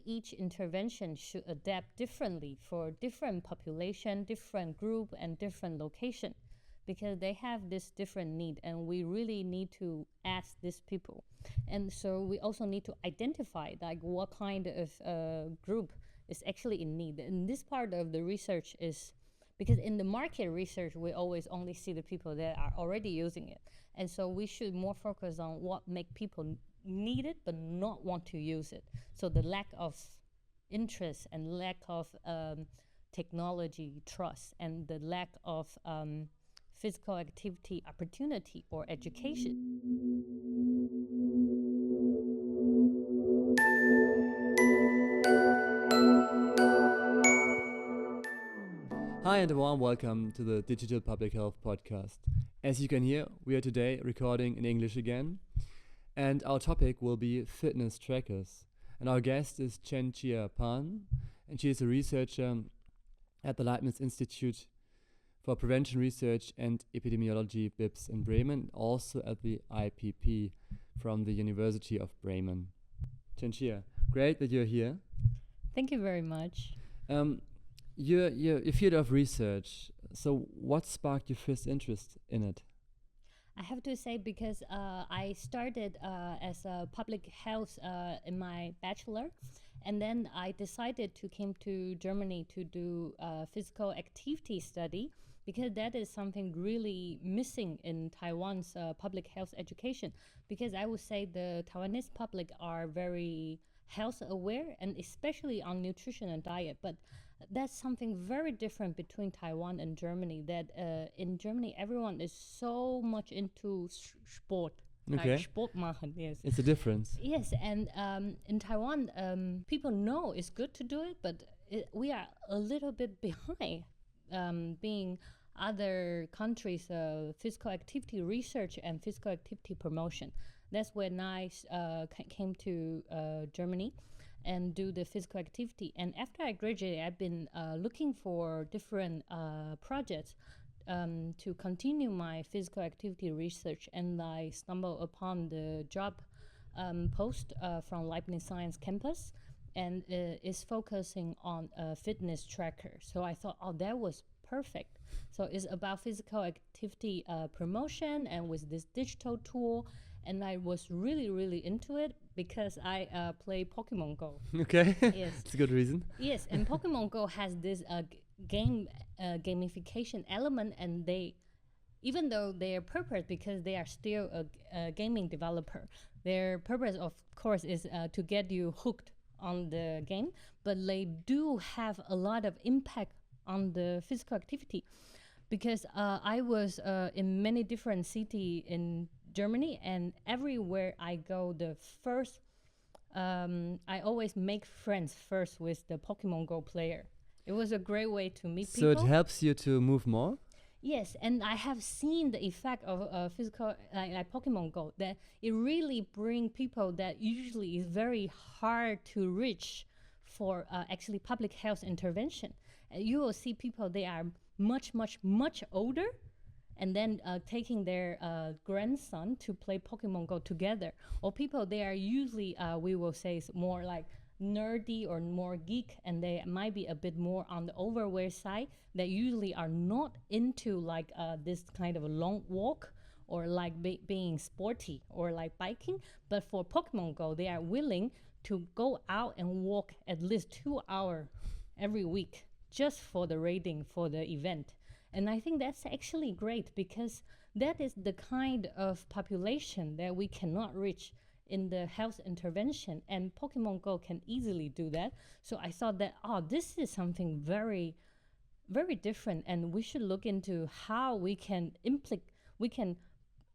each intervention should adapt differently for different population, different group, and different location, because they have this different need, and we really need to ask these people. And so we also need to identify like what kind of group is actually in need. And this part of the research is because in the market research, we always only see the people that are already using it. And so we should more focus on what make people need it but not want to use it. So the lack of interest and lack of technology trust and the lack of physical activity opportunity or education. Hi and a warm welcome to the Digital Public Health Podcast. As you can hear, we are today recording in English again, and our topic will be fitness trackers. And our guest is Chen-Chia Pan, and she is a researcher at the Leibniz Institute for Prevention Research and Epidemiology, BIPS in Bremen, also at the IPP from the University of Bremen. Chen-Chia, great that you're here. Thank you very much. Your field of research, so what sparked your first interest in it? I have to say because I started as a public health in my bachelor, and then I decided to came to Germany to do physical activity study, because that is something really missing in Taiwan's public health education. Because I would say the Taiwanese public are very health aware, and especially on nutrition and diet, but that's something very different between Taiwan and Germany, that in Germany everyone is so much into sport. Okay. Like sport machen, yes. It's a difference. Yes, and in Taiwan, people know it's good to do it, but we are a little bit behind being other countries' physical activity research and physical activity promotion. That's when I came to Germany and do the physical activity. And after I graduated, I've been looking for different projects to continue my physical activity research, and I stumbled upon the job post from Leibniz Science campus, and is focusing on a fitness tracker. So I thought, oh, that was perfect. So it's about physical activity promotion, and with this digital tool. And I was really, really into it because I play Pokémon Go. Okay. Yes. It's a good reason. Yes, and Pokémon Go has this gamification element, and they, even though their purpose, because they are still a gaming developer, their purpose, of course, is to get you hooked on the game, but they do have a lot of impact on the physical activity. Because I was in many different cities in Germany, and everywhere I go, I always make friends first with the Pokemon Go player. It was a great way to meet people. So it helps you to move more? Yes, and I have seen the effect of physical, like Pokemon Go, that it really brings people that usually is very hard to reach for actually public health intervention. You will see people, they are much, much, much older, and then taking their grandson to play Pokemon Go together. Or people, they are usually, we will say, more like nerdy or more geek, and they might be a bit more on the overweight side, that usually are not into like this kind of a long walk or like being sporty or like biking. But for Pokemon Go, they are willing to go out and walk at least 2 hours every week just for the rating, for the event. And I think that's actually great, because that is the kind of population that we cannot reach in the health intervention, and Pokemon Go can easily do that. So I thought that, this is something very, very different, and we should look into how we can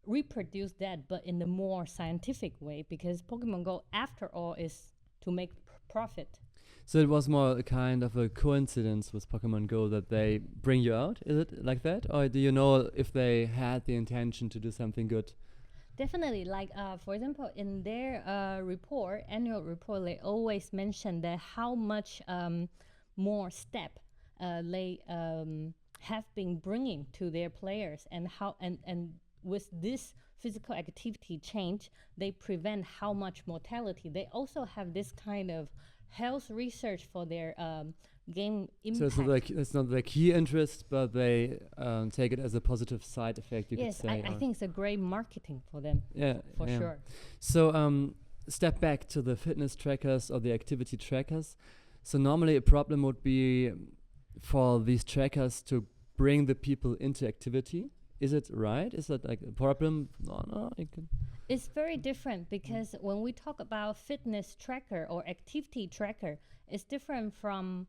reproduce that, but in a more scientific way, because Pokemon Go, after all, is to make profit. So it was more a kind of a coincidence with Pokemon Go that they bring you out? Is it like that? Or do you know if they had the intention to do something good? Definitely. Like, for example, in their annual report, they always mention that how much more step they have been bringing to their players, and how and with this physical activity change, they prevent how much mortality. They also have this kind of health research for their game impact. So it's not their key interest, but they take it as a positive side effect, you could Yes, say. I think it's a great marketing for them, Yeah, for yeah. sure. So step back to the fitness trackers or the activity trackers. So normally a problem would be for these trackers to bring the people into activity. Is it right? Is that like a problem? No, it can. It's very different because when we talk about fitness tracker or activity tracker, it's different from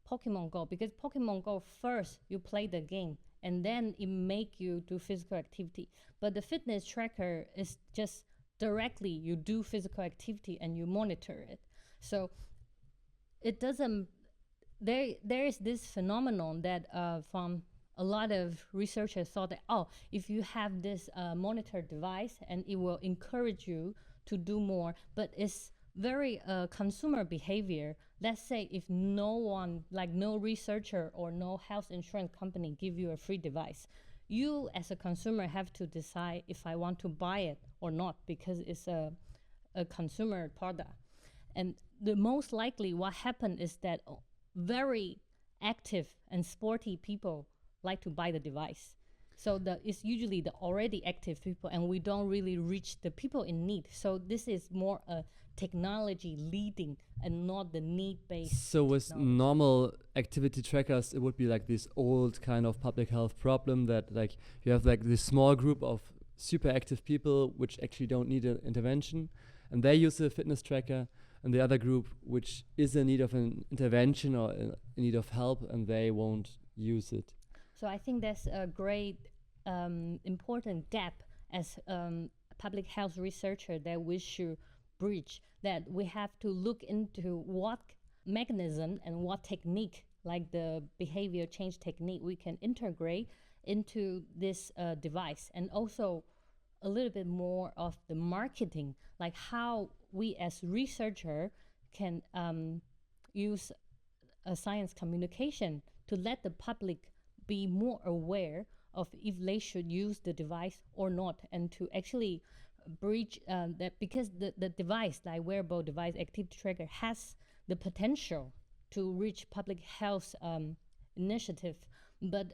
Pokemon Go, because Pokemon Go, first you play the game and then it make you do physical activity. But the fitness tracker is just directly you do physical activity and you monitor it. So it doesn't, there is this phenomenon that from a lot of researchers thought that, oh, if you have this monitor device and it will encourage you to do more, but it's very consumer behavior. Let's say if no one, like no researcher or no health insurance company give you a free device, you as a consumer have to decide if I want to buy it or not, because it's a consumer product. And the most likely what happened is that very active and sporty people like to buy the device. So it's usually the already active people, and we don't really reach the people in need. So this is more a technology leading and not the need-based. So with normal activity trackers, it would be like this old kind of public health problem that like you have like this small group of super active people which actually don't need an intervention, and they use a fitness tracker, and the other group which is in need of an intervention or in need of help, and they won't use it. So I think that's a great important gap as public health researcher that we should bridge, that we have to look into what mechanism and what technique, like the behavior change technique, we can integrate into this device, and also a little bit more of the marketing, like how we as researcher can use a science communication to let the public be more aware of if they should use the device or not, and to actually bridge that, because the device, like wearable device activity tracker, has the potential to reach public health initiative, but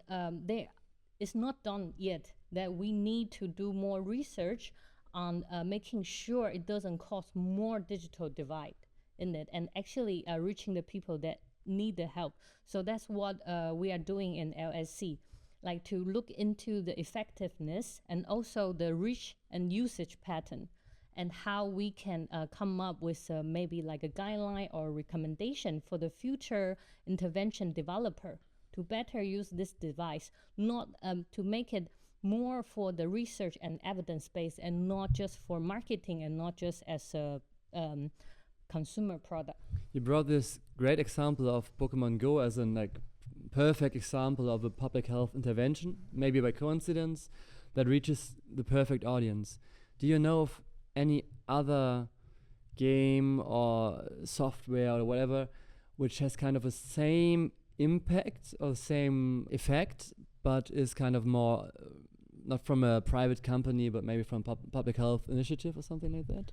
it's not done yet, that we need to do more research on making sure it doesn't cause more digital divide in it, and actually reaching the people that need the help. So that's what we are doing in LSC, like to look into the effectiveness and also the reach and usage pattern, and how we can come up with maybe like a guideline or recommendation for the future intervention developer to better use this device, not to make it more for the research and evidence base, and not just for marketing, and not just as a consumer product. You brought this great example of Pokemon Go as a like perfect example of a public health intervention, maybe by coincidence, that reaches the perfect audience. Do you know of any other game or software or whatever which has kind of a same impact or same effect, but is kind of more not from a private company, but maybe from public health initiative or something like that?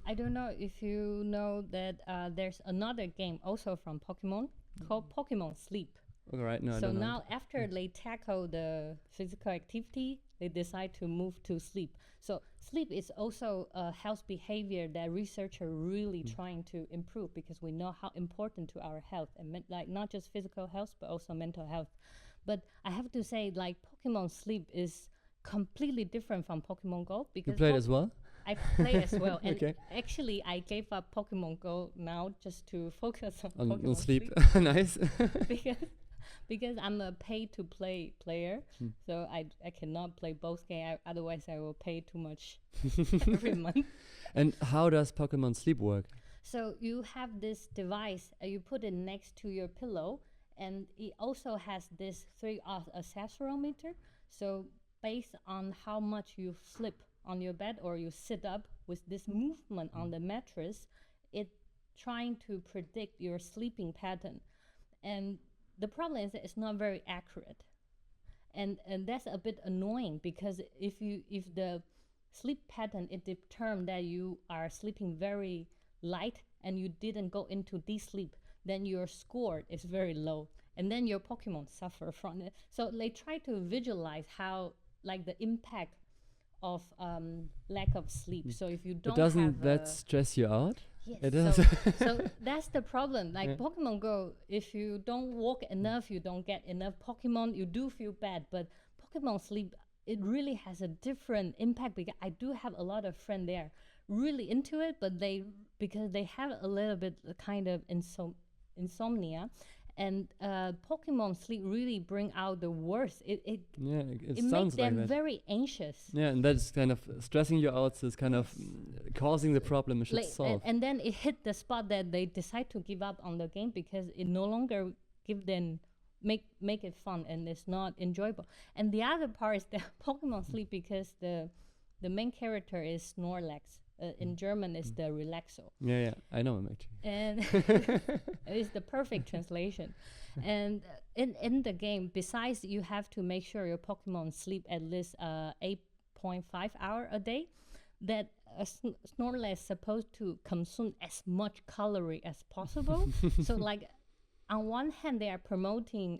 I don't know if you know that there's another game also from Pokemon called Pokemon Sleep. All right, no, I So don't know. now after they tackle the physical activity, they decide to move to sleep. So sleep is also a health behavior that researchers are really trying to improve, because we know how important to our health, and like not just physical health, but also mental health. But I have to say, like Pokemon Sleep is completely different from Pokemon Go, because You played as well? I play as well, and Okay. actually I gave up Pokemon Go now just to focus on On Pokemon sleep. Sleep. Nice. because I'm a pay-to-play player, so I cannot play both games. Otherwise, I will pay too much every month. And how does Pokemon Sleep work? So you have this device, you put it next to your pillow, and it also has this 3-hour accelerometer. So based on how much you flip on your bed or you sit up with this movement on the mattress, it trying to predict your sleeping pattern. And the problem is that it's not very accurate. And that's a bit annoying, because if the sleep pattern, it determines that you are sleeping very light and you didn't go into deep sleep, then your score is very low, and then your Pokemon suffer from it. So they try to visualize how, like, the impact of lack of sleep. So if you But don't doesn't have that stress you out? yes, It does. so that's the problem. Like Yeah. Pokemon Go, if you don't walk enough, you don't get enough Pokemon, you do feel bad. But Pokemon sleep, it really has a different impact, because I do have a lot of friends there really into it, but because they have a little bit kind of insomnia, and Pokemon sleep really bring out the worst. It Yeah, it makes sounds like them that. very anxious. Yeah, and that's kind of stressing you out. So it's kind of causing the problem it should Like, solve. and then it hit the spot that they decide to give up on the game because it no longer give them make it fun, and it's not enjoyable. And the other part is that Pokemon sleep, because the main character is Snorlax. In German, is the Relaxo, Yeah, I know him actually. and it's the perfect translation. And in the game, besides you have to make sure your Pokemon sleep at least 8.5 hours a day, that Snorlax is supposed to consume as much calorie as possible. So, like, on one hand, they are promoting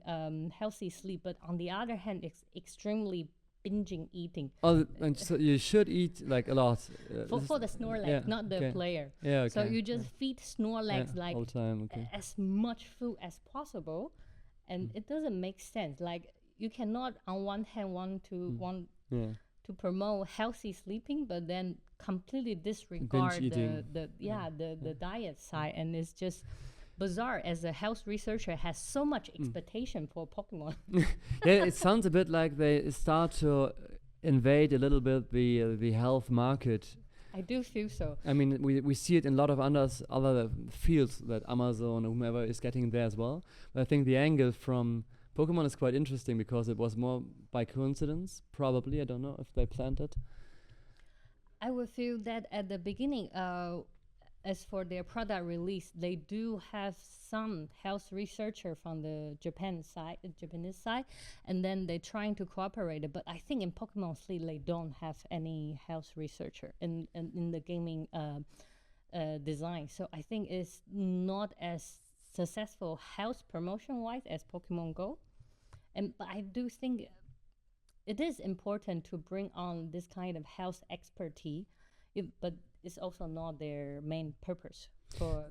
healthy sleep, but on the other hand, it's extremely binging eating. Oh, and so you should eat like a lot. For the Snorlax, yeah, not the okay. player. Yeah, okay. So you just feed Snorlax yeah, like all the time. Okay. as much food as possible, and it doesn't make sense. Like, you cannot on one hand want Yeah. to promote healthy sleeping, but then completely disregard eating. the diet side, and it's just bizarre. As a health researcher, has so much expectation for Pokemon. Yeah, it sounds a bit like they start to invade a little bit the health market. I do feel so. I mean, we see it in a lot of other fields that Amazon or whomever is getting there as well. But I think the angle from Pokemon is quite interesting because it was more by coincidence, probably. I don't know if they planned it. I would feel that at the beginning, as for their product release, they do have some health researcher from the Japanese side, and then they're trying to cooperate it. But I think in Pokemon Sleep, they don't have any health researcher in the gaming design. So I think it's not as successful health promotion-wise as Pokemon Go. But I do think it is important to bring on this kind of health expertise, but it's also not their main purpose.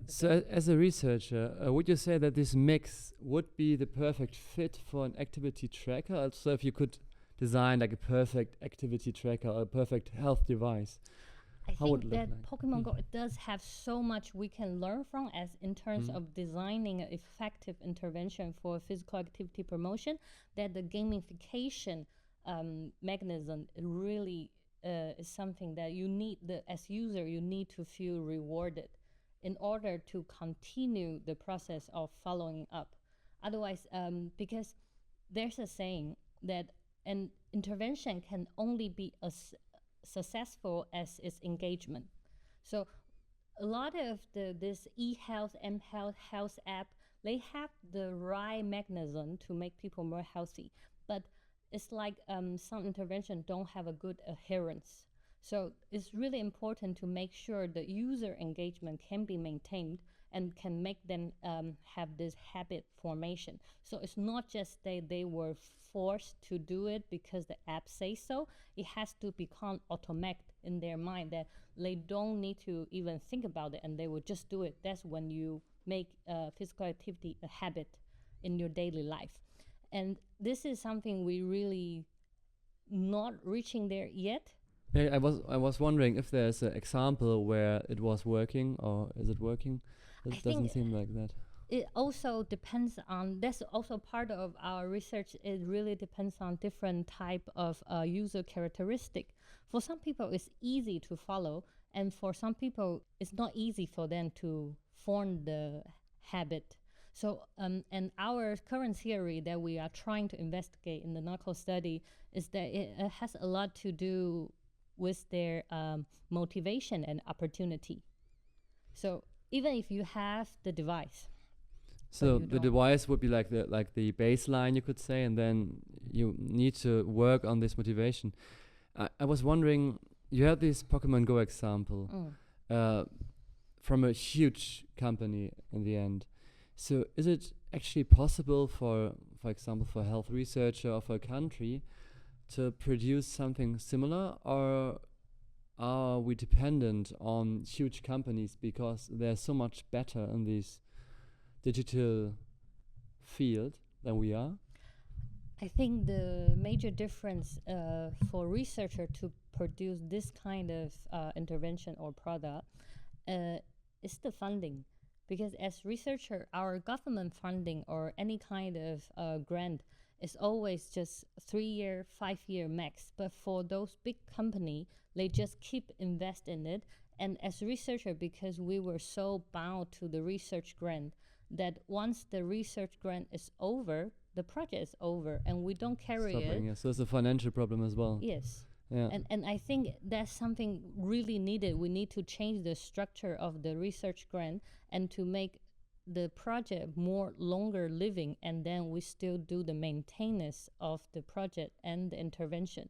So as a researcher, would you say that this mix would be the perfect fit for an activity tracker? Also, if you could design like a perfect activity tracker or a perfect health device, I how would think it that look like? Pokemon Go, it does have so much we can learn from, as in terms of designing an effective intervention for physical activity promotion, that the gamification mechanism really is something that you need, as user, you need to feel rewarded in order to continue the process of following up. Otherwise, because there's a saying that an intervention can only be as successful as its engagement. So a lot of this e-health, m-health, health app, they have the right mechanism to make people more healthy, but it's like some intervention don't have a good adherence. So it's really important to make sure the user engagement can be maintained and can make them have this habit formation. So it's not just they were forced to do it because the app says so. It has to become automatic in their mind that they don't need to even think about it, and they will just do it. That's when you make physical activity a habit in your daily life. And this is something we really not reaching there yet. Yeah, I was wondering if there's an example where it was working, or is it working? It doesn't seem like that. It also depends on, that's also part of our research. It really depends on different type of user characteristic. For some people, it's easy to follow, and for some people, it's not easy for them to form the habit. So, and our current theory that we are trying to investigate in the narco study is that it has a lot to do with their motivation and opportunity. So even if you have the device, so the device would be like the baseline, you could say, and then you need to work on this motivation. I was wondering, you had this Pokemon Go example. from a huge company in the end. So is it actually possible for example, for a health researcher or for a country to produce something similar, or are we dependent on huge companies because they're so much better in this digital field than we are? I think the major difference for researcher to produce this kind of intervention or product is the funding. Because as researcher, our government funding or any kind of grant is always just 3-year, 5-year max. But for those big company, they just keep invest in it. And as researcher, because we were so bound to the research grant, that once the research grant is over, the project is over, and we don't carry Stopping, it. yeah. So it's a financial problem as well. Yes. Yeah. And I think that's something really needed. We need to change the structure of the research grant and to make the project more longer living, and then we still do the maintenance of the project and the intervention.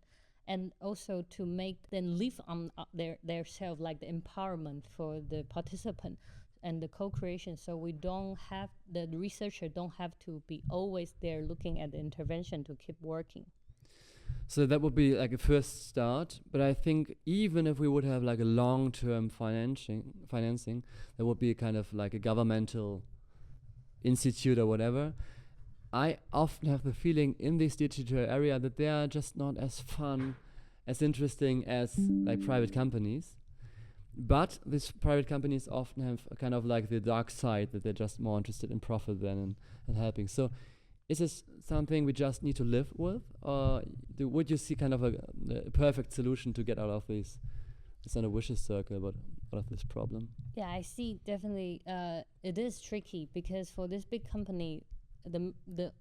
And also to make them live on their self, like the empowerment for the participant and the co-creation, so we don't have, the researcher don't have to be always there looking at the intervention to keep working. So that would be like a first start, but I think even if we would have like a long-term financing, that would be kind of like a governmental institute or whatever. I often have the feeling in this digital area that they are just not as fun, as interesting as like private companies. But these private companies often have a kind of like the dark side, that they're just more interested in profit than in helping. So is this something we just need to live with, or would you see kind of a perfect solution to get out of this? It's not a vicious circle, but out of this problem. Yeah, I see. Definitely, it is tricky because for this big company, the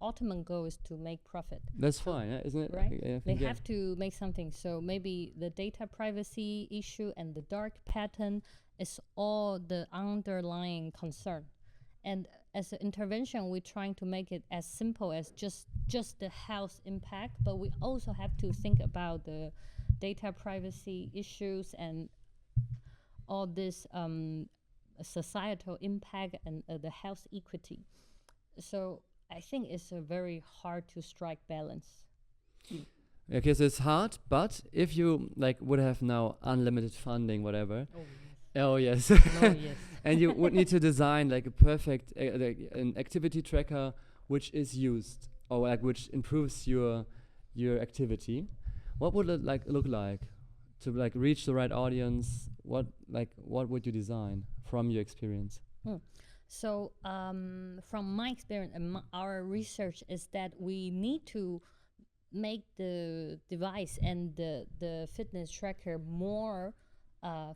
ultimate goal is to make profit. That's fine, isn't it? Right? I They think, have to make something. So maybe the data privacy issue and the dark pattern is all the underlying concern. And as an intervention, we're trying to make it as simple as just the health impact, but we also have to think about the data privacy issues and all this societal impact and the health equity. So I think it's a very hard to strike balance. Okay, so it's hard, but if you like would have now unlimited funding, whatever. Oh yes. Oh yes. And you would need to design like a perfect like an activity tracker which is used, or like which improves your activity. What would it like look like to like reach the right audience? What would you design from your experience? So from my experience and our research is that we need to make the device and the fitness tracker more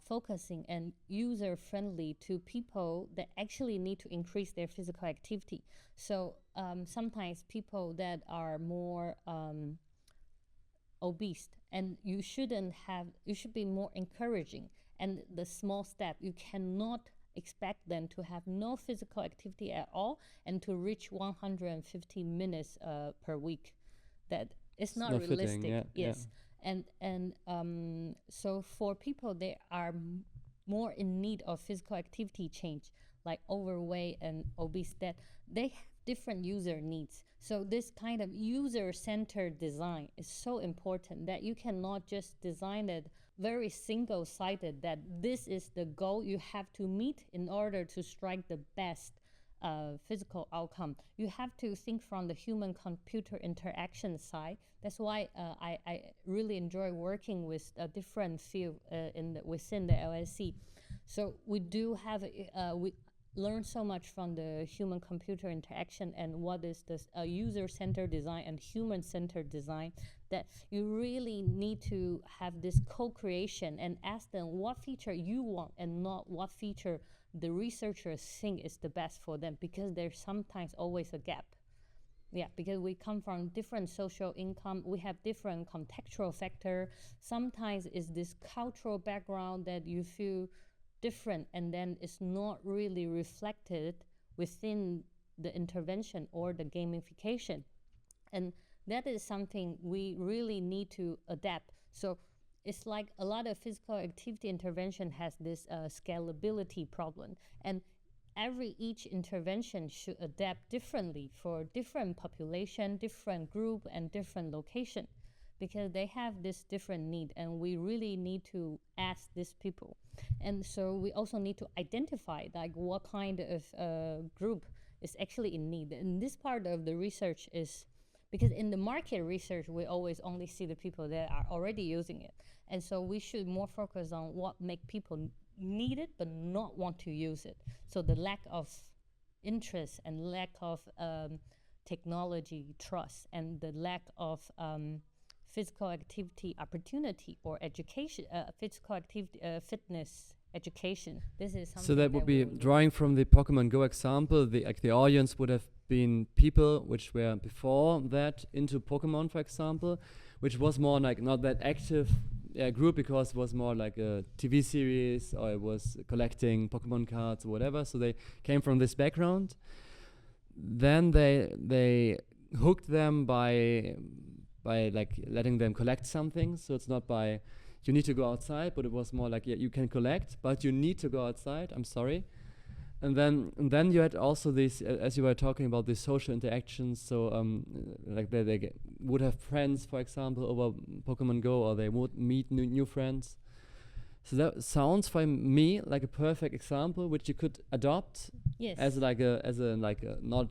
focusing and user-friendly to people that actually need to increase their physical activity. So sometimes people that are more obese, and you should be more encouraging. And the small step, you cannot expect them to have no physical activity at all and to reach 150 minutes per week. That is not realistic. Fitting, yes. And so for people that are more in need of physical activity change, like overweight and obese, that they have different user needs. So this kind of user-centered design is so important that you cannot just design it very single-sided, that this is the goal you have to meet in order to strike the best physical outcome. You have to think from the human-computer interaction side. That's why I really enjoy working with a different field within the LSC. So we do have we learn so much from the human-computer interaction and what is this user-centered design and human-centered design, that you really need to have this co-creation and ask them what feature you want and not what feature the researchers think is the best for them, because there's sometimes always a gap. Yeah, because we come from different social income, we have different contextual factor. Sometimes it's this cultural background that you feel different, and then it's not really reflected within the intervention or the gamification. And that is something we really need to adapt. So it's like a lot of physical activity intervention has this scalability problem, and each intervention should adapt differently for different population, different group, and different location, because they have this different need, and we really need to ask these people. And so we also need to identify like what kind of group is actually in need. And this part of the research is because in the market research, we always only see the people that are already using it. And so we should more focus on what make people need it but not want to use it. So the lack of interest and lack of technology trust and the lack of physical activity opportunity or education, physical activity, fitness education. This is something. So that would be drawing from the Pokemon Go example. The audience would have been people which were before that into Pokemon, for example, which was more like not that active group because it was more like a TV series or it was collecting Pokemon cards or whatever. So they came from this background. Then they hooked them by like letting them collect something. So it's not by you need to go outside, but it was more like, yeah, you can collect, but you need to go outside. I'm sorry. And then you had also this, as you were talking about, these social interactions. So like they would have friends, for example, over Pokemon Go, or they would meet new friends. So that sounds for me like a perfect example, which you could adopt as a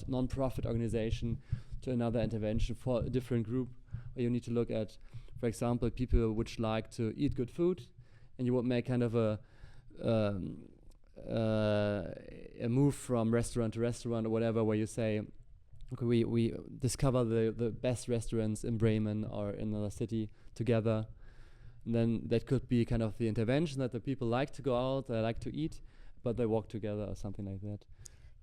non-profit organization to another intervention for a different group. Where you need to look at, for example, people which like to eat good food, and you would make kind of a move from restaurant to restaurant or whatever, where you say, okay, we discover the best restaurants in Bremen or in another city together. And then that could be kind of the intervention that the people like to go out, they like to eat, but they walk together or something like that.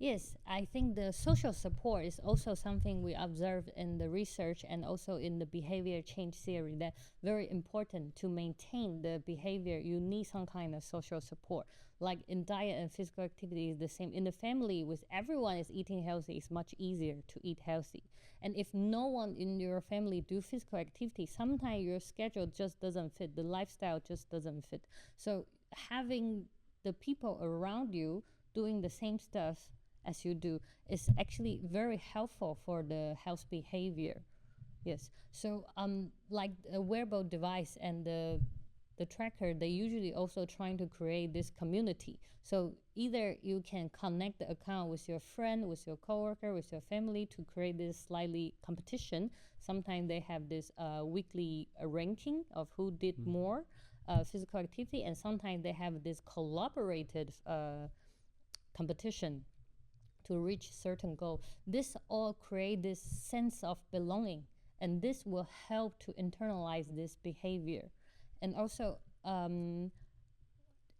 Yes, I think the social support is also something we observed in the research and also in the behavior change theory, that very important to maintain the behavior. You need some kind of social support. Like in diet and physical activity is the same. In the family, with everyone is eating healthy, it's much easier to eat healthy. And if no one in your family do physical activity, sometimes your schedule just doesn't fit, the lifestyle just doesn't fit. So having the people around you doing the same stuff as you do is actually very helpful for the health behavior. Yes. So like a wearable device and the tracker, they usually also trying to create this community. So either you can connect the account with your friend, with your coworker, with your family to create this slightly competition. Sometimes they have this weekly ranking of who did more physical activity, and sometimes they have this collaborated competition to reach certain goal. This all create this sense of belonging, and this will help to internalize this behavior. And also,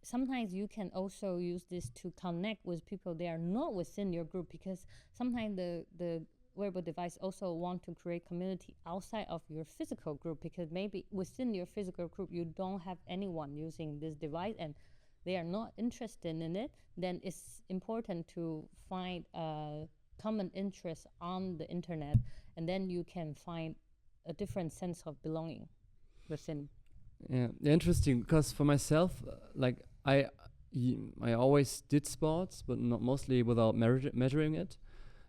sometimes you can also use this to connect with people that are not within your group, because sometimes the wearable device also want to create community outside of your physical group, because maybe within your physical group you don't have anyone using this device and they are not interested in it. Then it's important to find a common interest on the internet, and then you can find a different sense of belonging within. Yeah, interesting. Because for myself, like I always did sports, but not mostly without measuring it.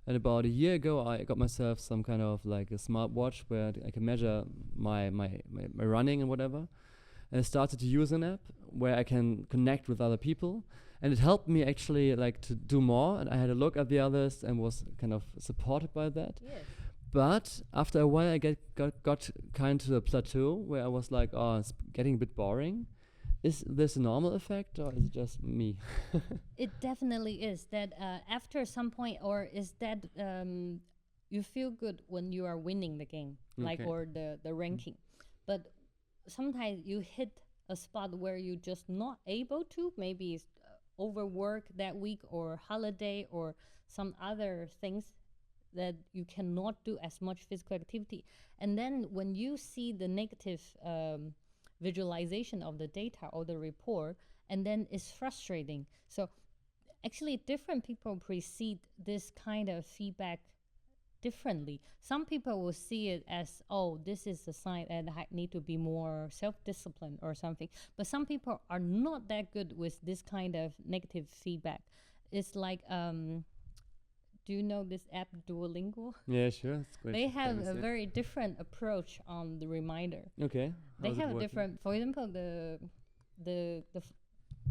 And about a year ago, I got myself some kind of like a smartwatch where I can measure my running and whatever. And I started to use an app where I can connect with other people, and it helped me actually like to do more. And I had a look at the others and was kind of supported by that. Yes. But after a while, I got kind of a plateau where I was like, oh, it's getting a bit boring. Is this a normal effect, or is it just me? It definitely is that after some point, or is that you feel good when you are winning the game, like, or the ranking. But sometimes you hit a spot where you're just not able to, maybe it's overwork that week or holiday or some other things that you cannot do as much physical activity. And then when you see the negative visualization of the data or the report, and then it's frustrating. So actually different people precede this kind of feedback differently. Some people will see it as, oh, this is a sign that I need to be more self-disciplined or something. But some people are not that good with this kind of negative feedback. It's like, do you know this app Duolingo? Yeah, sure. It's quite They have famous, a yeah. very different approach on the reminder. Okay. They How's it have a working? different, for example, the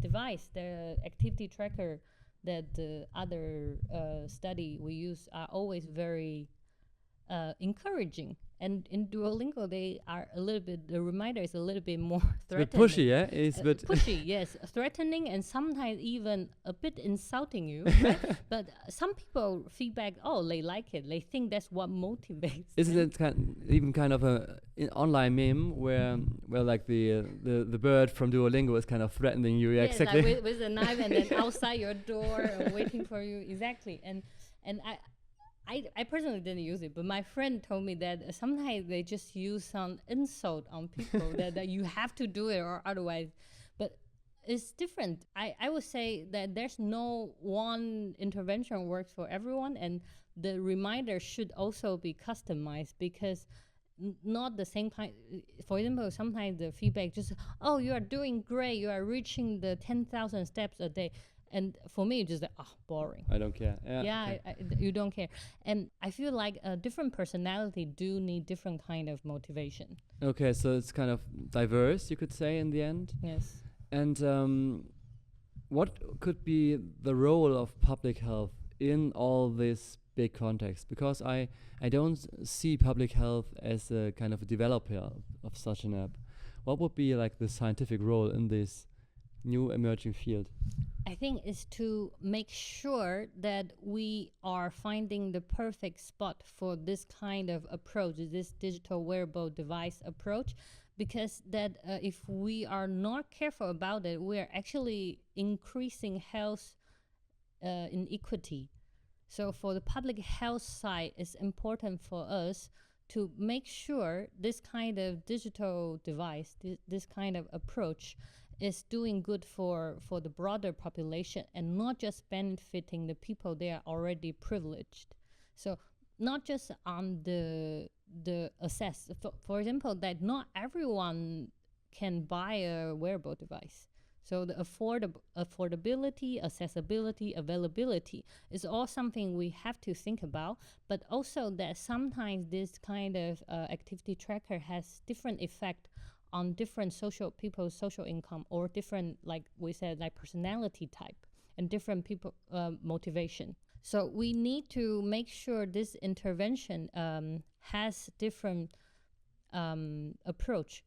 device, the activity tracker that the other study we use are always very encouraging. And in Duolingo, they are a little bit, the reminder is a little bit more It's a bit threatening. pushy, yeah? It's a bit Pushy, yes, threatening, and sometimes even a bit insulting you. Right? But some people feedback, oh, they like it. They think that's what motivates. Isn't them. it even kind of an online meme where like the bird from Duolingo is kind of threatening you? Yeah, Yes, exactly. like with a knife and then outside your door and waiting for you. Exactly. And I personally didn't use it, but my friend told me that sometimes they just use some insult on people that you have to do it or otherwise. But it's different. I would say that there's no one intervention works for everyone, and the reminder should also be customized because not the same kind. For example, sometimes the feedback just, oh, you are doing great, you are reaching the 10,000 steps a day. And for me, it's just like, boring. I don't care. Yeah, Okay. you don't care. And I feel like a different personality do need different kind of motivation. Okay, so it's kind of diverse, you could say, in the end. Yes. And what could be the role of public health in all this big context? Because I don't see public health as a kind of a developer of such an app. What would be like the scientific role in this new emerging field? I think is to make sure that we are finding the perfect spot for this kind of approach, this digital wearable device approach, because that if we are not careful about it, we are actually increasing health inequity. So for the public health side, it's important for us to make sure this kind of digital device, this kind of approach is doing good for the broader population and not just benefiting the people they are already privileged. So not just on the access. For example, that not everyone can buy a wearable device. So the affordability, accessibility, availability is all something we have to think about, but also that sometimes this kind of activity tracker has different effect on different people's social income or different, like we said, like personality type and different people motivation. So we need to make sure this intervention has different approach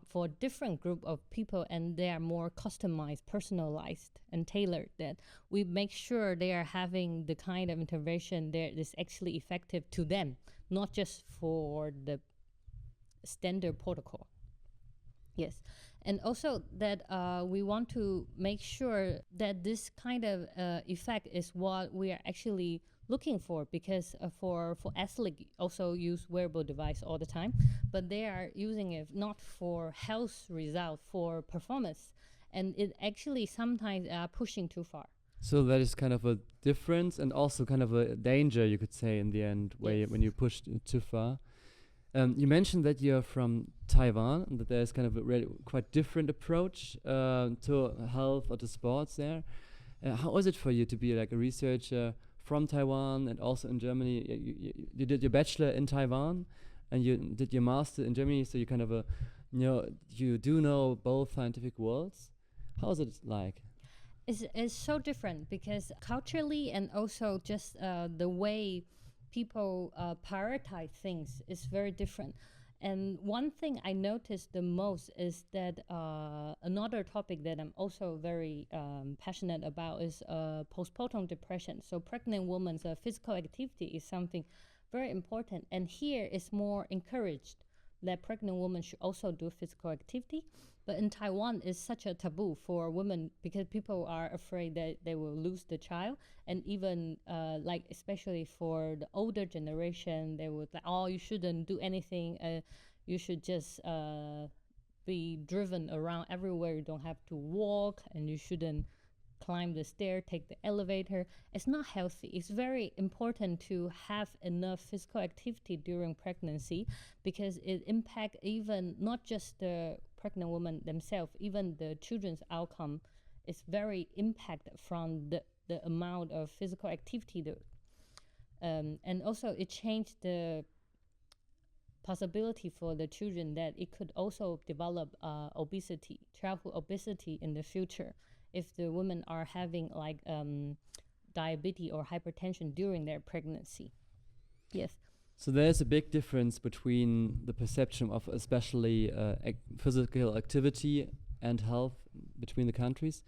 for different group of people, and they are more customized, personalized, and tailored. That we make sure they are having the kind of intervention that is actually effective to them, not just for the standard protocol. Yes, and also that we want to make sure that this kind of effect is what we are actually looking for, because for athletes also use wearable device all the time, but they are using it not for health result, for performance, and it actually sometimes pushing too far. So that is kind of a difference and also kind of a danger, you could say, in the end, where Yes. when you push too far. You mentioned that you're from Taiwan and that there's kind of a really quite different approach to health or to sports there. How is it for you to be like a researcher from Taiwan and also in Germany? You did your bachelor in Taiwan and you did your master in Germany, so you kind of you do know both scientific worlds. How is it like? It's so different because culturally and also just the way people prioritize things is very different. And one thing I noticed the most is that another topic that I'm also very passionate about is postpartum depression. So pregnant women's physical activity is something very important. And here it's more encouraged that pregnant women should also do physical activity. But in Taiwan, it's such a taboo for women because people are afraid that they will lose the child. And even like, especially for the older generation, they would like, oh, you shouldn't do anything. You should just be driven around everywhere. You don't have to walk, and you shouldn't climb the stair, take the elevator. It's not healthy. It's very important to have enough physical activity during pregnancy because it impacts even not just the pregnant woman themselves, even the children's outcome is very impacted from the amount of physical activity. And also it changed the possibility for the children that it could also develop obesity, childhood obesity in the future if the women are having like diabetes or hypertension during their pregnancy. Yes. So there's a big difference between the perception of especially physical activity and health between the countries.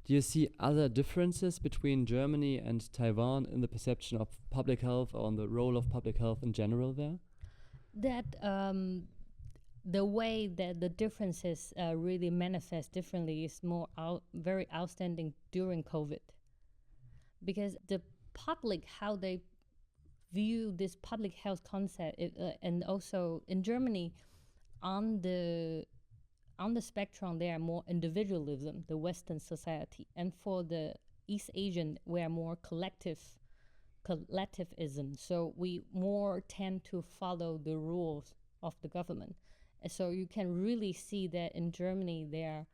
Do you see other differences between Germany and Taiwan in the perception of public health or on the role of public health in general there? That the way that the differences really manifest differently is very outstanding during COVID, because the public, how they view this public health concept, and also in Germany, on the spectrum, they are more individualism, the Western society, and for the East Asian, we are more collectivism. So we more tend to follow the rules of the government. And so you can really see that in Germany, there are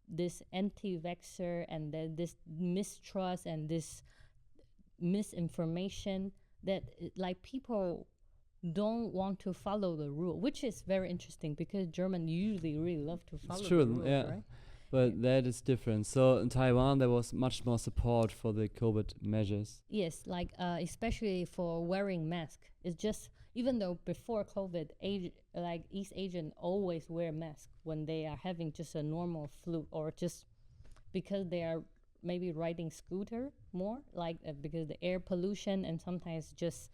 this anti-vaxxer and this mistrust and this misinformation that like people don't want to follow the rule, which is very interesting because Germans usually really love to follow the rules, right? But that is different. So in Taiwan, there was much more support for the COVID measures. Yes, like especially for wearing mask. It's just, even though before COVID, like East Asian always wear mask when they are having just a normal flu or just because they are maybe riding scooter more, like because the air pollution and sometimes just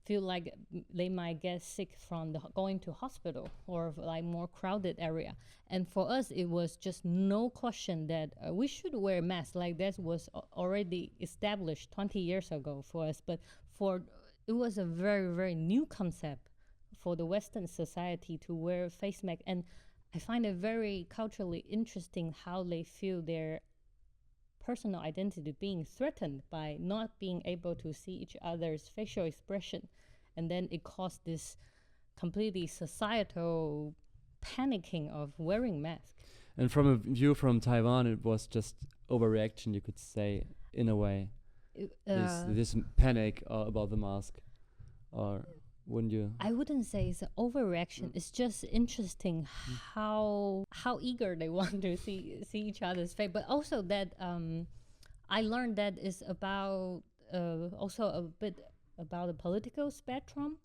feel like they might get sick from going to hospital or like more crowded area. And for us, it was just no question that we should wear masks. Like that was already established 20 years ago for us. But it was a very, very new concept for the Western society to wear face mask. And I find it very culturally interesting how they feel their personal identity being threatened by not being able to see each other's facial expression. And then it caused this completely societal panicking of wearing masks. And from a view from Taiwan, it was just overreaction, you could say, in a way. This panic about the mask, or wouldn't you? I wouldn't say it's an overreaction. It's just interesting how eager they want to see each other's face. But also that I learned that is about also a bit about the political spectrum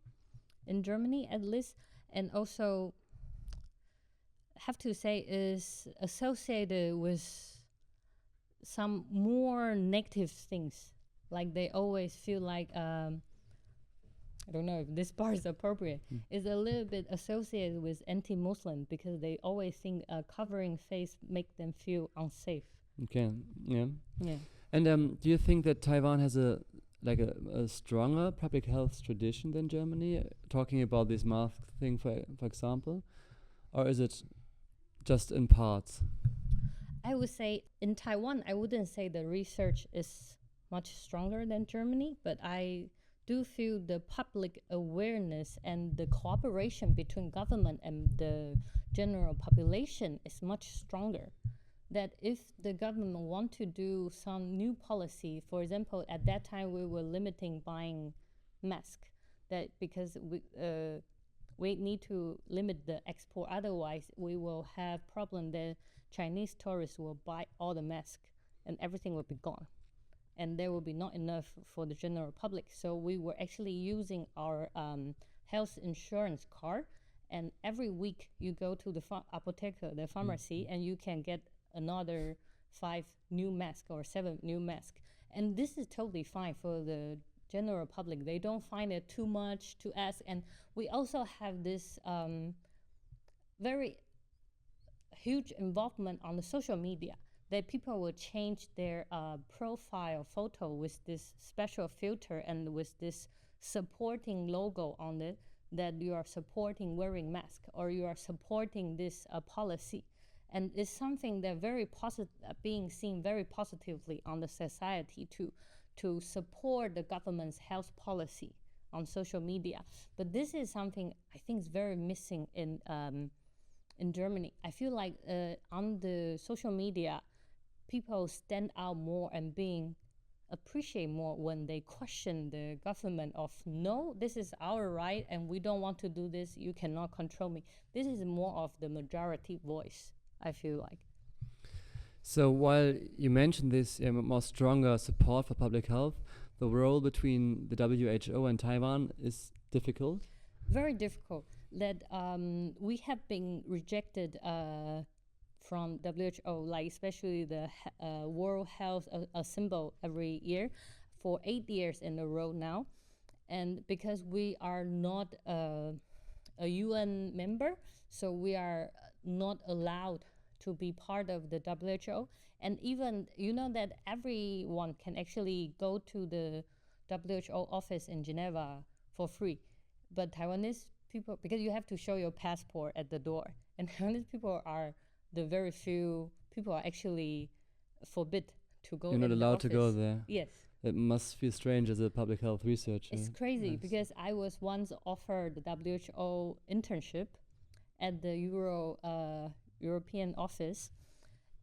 in Germany, at least, and also have to say is associated with some more negative things. Like they always feel like I don't know if this part is appropriate, is a little bit associated with anti-Muslim because they always think covering face make them feel unsafe. Okay, yeah. Yeah. And do you think that Taiwan has a stronger public health tradition than Germany, talking about this mask thing, for example? Or is it just in parts? I would say in Taiwan, I wouldn't say the research is much stronger than Germany, but I do feel the public awareness and the cooperation between government and the general population is much stronger. That if the government want to do some new policy, for example, at that time we were limiting buying masks, that because we need to limit the export, otherwise we will have problem that Chinese tourists will buy all the masks and everything will be gone. And there will be not enough for the general public. So we were actually using our health insurance card, and every week you go to the apotheker, the pharmacy, and you can get another 5 new masks or 7 new masks. And this is totally fine for the general public. They don't find it too much to ask. And we also have this very huge involvement on the social media, that people will change their profile photo with this special filter and with this supporting logo on it, that you are supporting wearing mask or you are supporting this policy. And it's something that being seen very positively on the society to support the government's health policy on social media. But this is something I think is very missing in Germany. I feel like on the social media, people stand out more and appreciate more when they question the government of, no, this is our right and we don't want to do this, you cannot control me. This is more of the majority voice, I feel like. So while you mentioned this more stronger support for public health, the role between the WHO and Taiwan is difficult? Very difficult. That we have been rejected from WHO, like especially the World Health Symbol every year for 8 years in a row now. And because we are not a UN member, so we are not allowed to be part of the WHO. And even, you know that everyone can actually go to the WHO office in Geneva for free. But Taiwanese people, because you have to show your passport at the door, and Taiwanese people are the very few people are actually forbid to go. You're not allowed to go there. Yes. It must feel strange as a public health researcher. It's crazy because I was once offered the WHO internship at the European office,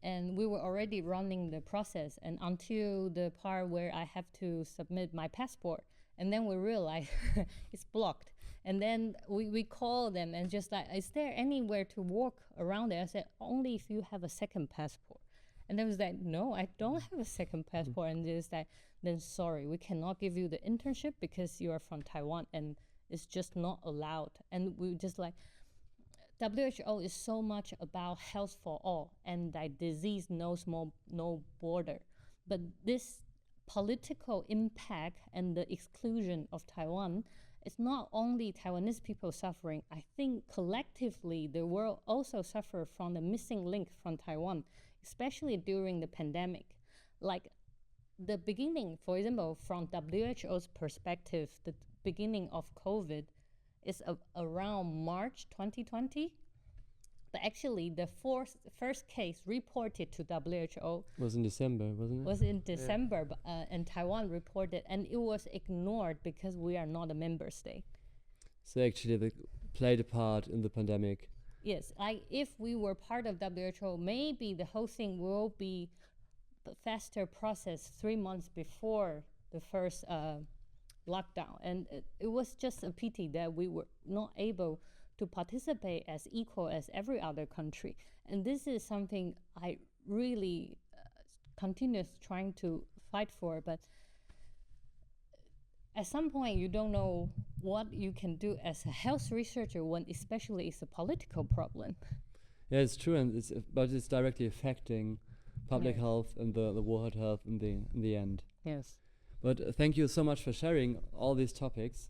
and we were already running the process, and until the part where I have to submit my passport, and then we realized it's blocked. And then we call them and just like, is there anywhere to walk around there? I said, only if you have a second passport. And they was like, no, I don't have a second passport. And there's like, then sorry, we cannot give you the internship because you are from Taiwan and it's just not allowed. And we just like, WHO is so much about health for all, and that disease knows no border. But this political impact and the exclusion of Taiwan, it's not only Taiwanese people suffering. I think collectively the world also suffer from the missing link from Taiwan, especially during the pandemic. Like the beginning, for example, from WHO's perspective, the beginning of COVID is around March 2020. But actually, the first case reported to WHO was in December, wasn't it? Was in December, and Taiwan reported, and it was ignored because we are not a member state. So actually, they played a part in the pandemic. Yes, like if we were part of WHO, maybe the whole thing will be a faster process 3 months before the first lockdown. And it was just a pity that we were not able to participate as equal as every other country. And this is something I really continue trying to fight for. But at some point, you don't know what you can do as a health researcher when especially it's a political problem. Yeah, it's true, and but it's directly affecting public health and the world health in the end. Yes. But thank you so much for sharing all these topics.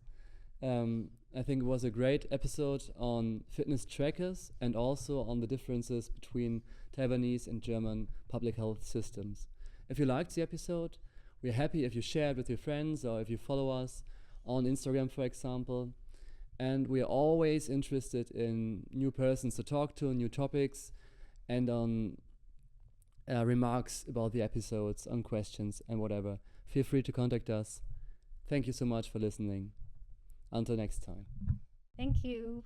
I think it was a great episode on fitness trackers and also on the differences between Taiwanese and German public health systems. If you liked the episode, we're happy if you share it with your friends or if you follow us on Instagram, for example. And we are always interested in new persons to talk to, new topics, and on remarks about the episodes, on questions and whatever. Feel free to contact us. Thank you so much for listening. Until next time. Thank you.